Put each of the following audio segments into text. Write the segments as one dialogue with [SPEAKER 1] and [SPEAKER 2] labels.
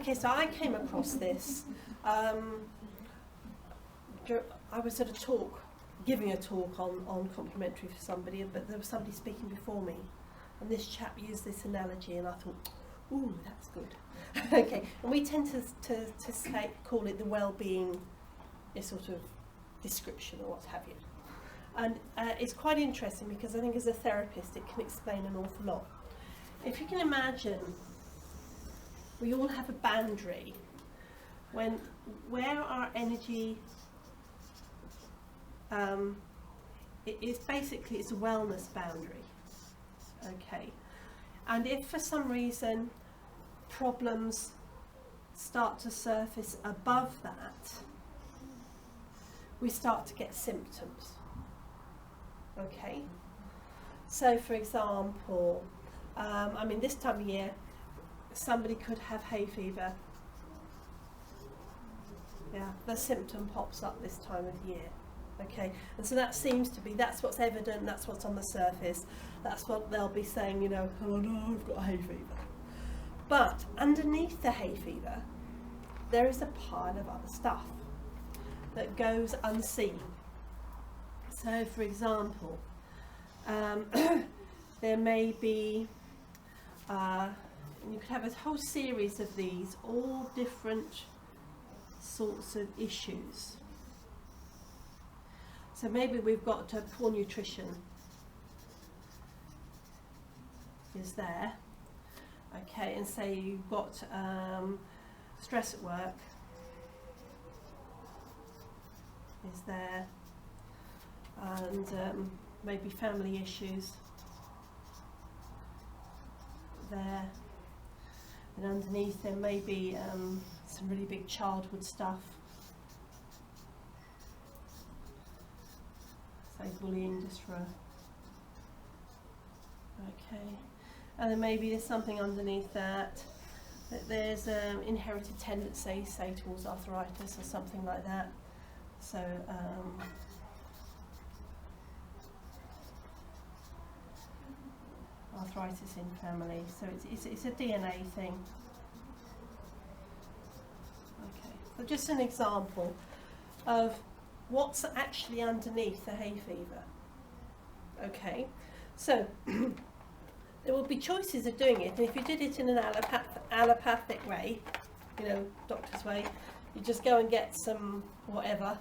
[SPEAKER 1] Okay, so I came across this. I was at a talk, giving a talk on complementary for somebody, but there was somebody speaking before me, and this chap used this analogy, and I thought, ooh, that's good. Okay, and we tend to say, call it the well-being sort of description or what have you. And it's quite interesting because I think as a therapist it can explain an awful lot. If you can imagine, we all have a boundary where our energy it's a wellness boundary. Okay, and if for some reason problems start to surface above that, we start to get symptoms. Okay, so for example, this time of year somebody could have hay fever. Yeah, the symptom pops up this time of year. Okay, and so that's what's evident, that's what's on the surface, that's what they'll be saying, you know, oh no, I've got hay fever. But underneath the hay fever, there is a pile of other stuff that goes unseen. So for example, there may be, you could have a whole series of these, all different sorts of issues. So maybe we've got poor nutrition is there, okay, and say you've got stress at work is there, and maybe family issues there, and underneath there may be some really big childhood stuff. Say bullying, just for okay, and then maybe there's something underneath that there's inherited tendency, say towards arthritis or something like that. So arthritis in family, so it's a DNA thing. Okay, so just an example of what's actually underneath the hay fever. Okay, so there will be choices of doing it, and if you did it in an allopathic way, you know, doctor's way, you just go and get some whatever,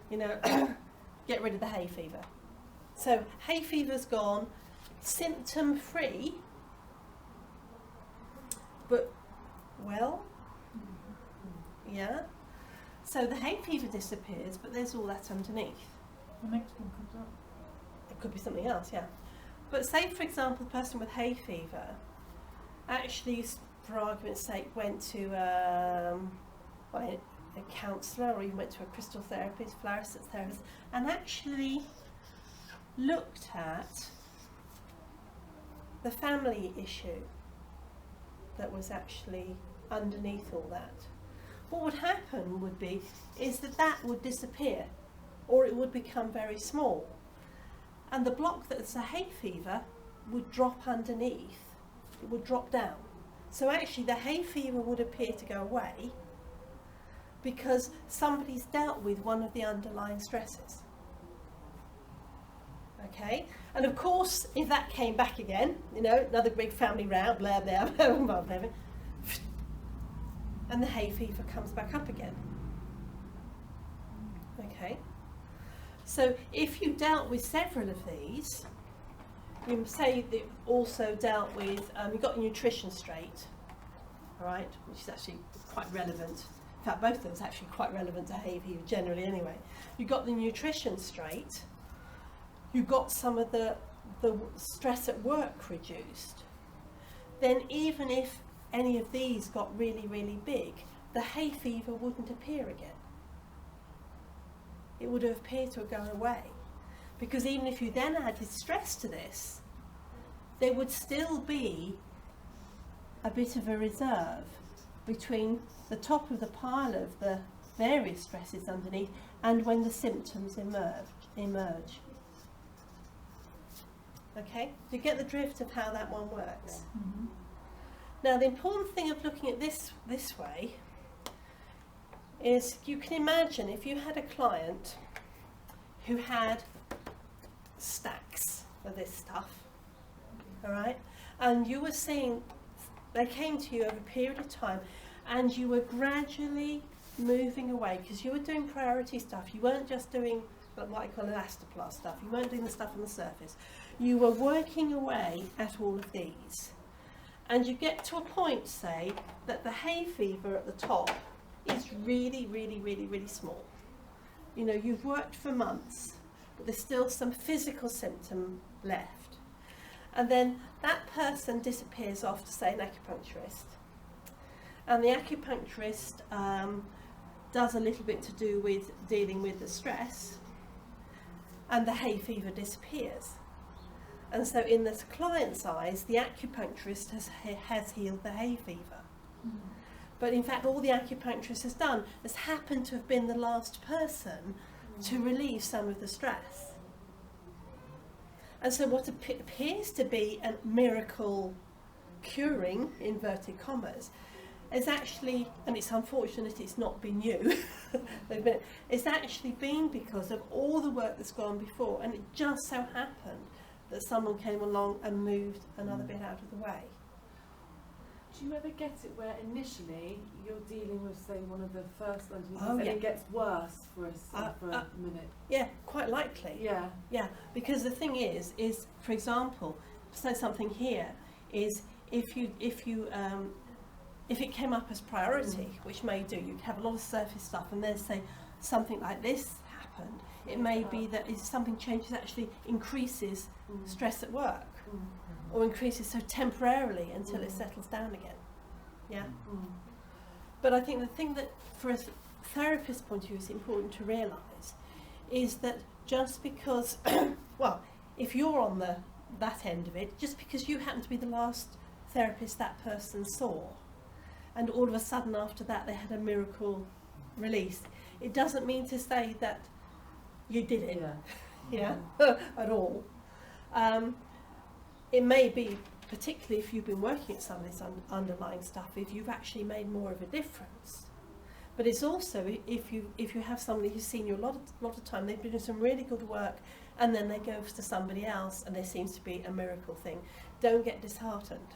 [SPEAKER 1] you know, get rid of the hay fever. So hay fever's gone, symptom free, but well, yeah. So the hay fever disappears, but there's all that underneath.
[SPEAKER 2] The next one comes up.
[SPEAKER 1] It could be something else, yeah. But say, for example, the person with hay fever actually, for argument's sake, went to a counsellor, or even went to a crystal therapist, fluorescence therapist, and actually looked at the family issue that was actually underneath all that. What would happen would be that would disappear, or it would become very small, and the block that's a hay fever would drop underneath, it would drop down. So actually the hay fever would appear to go away because somebody's dealt with one of the underlying stresses. Okay, and of course if that came back again, you know, another big family row, blah blah blah, blah, blah, blah, and the hay fever comes back up again. Okay, so if you dealt with several of these, you say that also dealt with, you got nutrition straight, all right, which is actually quite relevant. In fact, both of them is actually quite relevant to hay fever generally anyway. You got the nutrition straight, you got some of the stress at work reduced, then even if any of these got really, really big, the hay fever wouldn't appear again. It would have appeared to have gone away. Because even if you then added stress to this, there would still be a bit of a reserve between the top of the pile of the various stresses underneath and when the symptoms emerge. Okay? Do you get the drift of how that one works?
[SPEAKER 2] Mm-hmm.
[SPEAKER 1] Now the important thing of looking at this way is you can imagine if you had a client who had stacks of this stuff, all right, and you were seeing, they came to you over a period of time and you were gradually moving away because you were doing priority stuff. You weren't just doing what I call elastoplast stuff. You weren't doing the stuff on the surface. You were working away at all of these. And you get to a point, say, that the hay fever at the top is really, really, really, really small. You know, you've worked for months, but there's still some physical symptom left. And then that person disappears off to, say, an acupuncturist. And the acupuncturist does a little bit to do with dealing with the stress, and the hay fever disappears. And so in this client's eyes, the acupuncturist has healed the hay fever. Mm. But in fact, all the acupuncturist has done has happened to have been the last person to relieve some of the stress. And so what appears to be a miracle curing, inverted commas, is actually, and it's unfortunate it's not been you, it's actually been because of all the work that's gone before, and it just so happened that someone came along and moved another bit out of the way.
[SPEAKER 2] Do you ever get it where initially you're dealing with, say, one of the first ones
[SPEAKER 1] Oh,
[SPEAKER 2] and
[SPEAKER 1] yeah.
[SPEAKER 2] it gets worse for a minute?
[SPEAKER 1] Yeah, quite likely.
[SPEAKER 2] Yeah.
[SPEAKER 1] Yeah, because the thing is for example, say something here is if it came up as priority, which may do, you have a lot of surface stuff, and then say something like this happened, it may be that if something changes actually increases stress at work, or increases so temporarily until it settles down again. Yeah. But I think the thing that for a therapist's point of view is important to realise is that just because, well, if you're on that end of it, just because you happen to be the last therapist that person saw, and all of a sudden after that they had a miracle release, it doesn't mean to say that you did it, at all. It may be, particularly if you've been working at some of this underlying stuff, if you've actually made more of a difference. But it's also if you have somebody who's seen you a lot of time, they've been doing some really good work, and then they go to somebody else and there seems to be a miracle thing. Don't get disheartened.